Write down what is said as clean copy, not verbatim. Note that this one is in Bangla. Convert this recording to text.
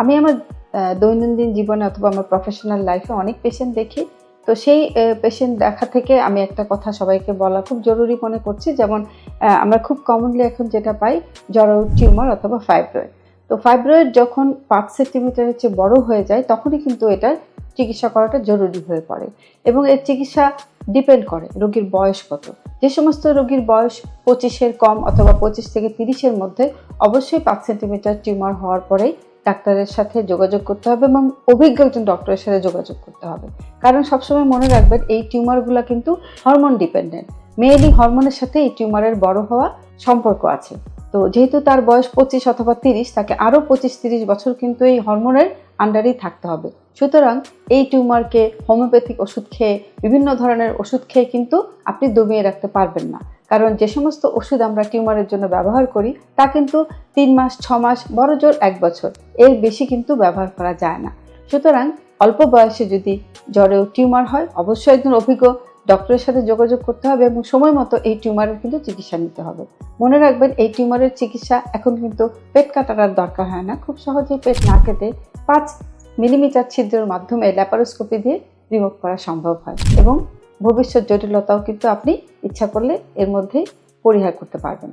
আমি আমার দৈনন্দিন জীবনে অথবা আমার প্রফেশনাল লাইফে অনেক পেশেন্ট দেখি। তো সেই পেশেন্ট দেখা থেকে আমি একটা কথা সবাইকে বলা খুব জরুরি মনে করছি। যেমন আমরা খুব কমনলি এখন যেটা পাই জরায়ু টিউমার অথবা ফাইব্রয়েড। তো ফাইব্রয়েড যখন 5 সেন্টিমিটারের চেয়ে বড় হয়ে যায় তখনই কিন্তু এটার চিকিৎসা করাটা জরুরি হয়ে পড়ে এবং এর চিকিৎসা ডিপেন্ড করে রোগীর বয়স কত। যে সমস্ত রোগীর বয়স 25-এর কম অথবা 25 থেকে 30-এর মধ্যে অবশ্যই 5 সেন্টিমিটার টিউমার হওয়ার পরেই ডাক্তারের সাথে যোগাযোগ করতে হবে এবং অভিজ্ঞ একজন ডক্টরের সাথে যোগাযোগ করতে হবে। কারণ সবসময় মনে রাখবেন এই টিউমারগুলো কিন্তু হরমোন ডিপেন্ডেন্ট। মেইনলি হরমোনের সাথে এই টিউমারের বড় হওয়া সম্পর্ক আছে। তো যেহেতু তার বয়স 25 অথবা 30, তাকে আরও 25-30 বছর কিন্তু এই হরমোনের আন্ডারেই থাকতে হবে। সুতরাং এই টিউমারকে হোমিওপ্যাথিক ওষুধ খেয়ে, বিভিন্ন ধরনের ওষুধ খেয়ে কিন্তু আপনি দমিয়ে রাখতে পারবেন না। কারণ যে সমস্ত ওষুধ আমরা টিউমারের জন্য ব্যবহার করি তা কিন্তু 3 মাস, 6 মাস, বড় জোর 1 বছর, এর বেশি কিন্তু ব্যবহার করা যায় না। সুতরাং অল্প বয়সে যদি জরায়ু টিউমার হয় অবশ্যই একজন অভিজ্ঞ ডক্টরের সাথে যোগাযোগ করতে হবে এবং সময় মতো এই টিউমারের কিন্তু চিকিৎসা নিতে হবে। মনে রাখবেন এই টিউমারের চিকিৎসা এখন কিন্তু পেট কাটার দরকার হয় না। খুব সহজেই পেট না কেটে 5 মিলিমিটার ছিদ্রের মাধ্যমে ল্যাপারোস্কোপি দিয়ে রিমুভ করা সম্ভব হয় এবং ভবিষ্যৎ জটিলতাও কিন্তু আপনি ইচ্ছা করলে এর মধ্যেই পরিহার করতে পারবেন।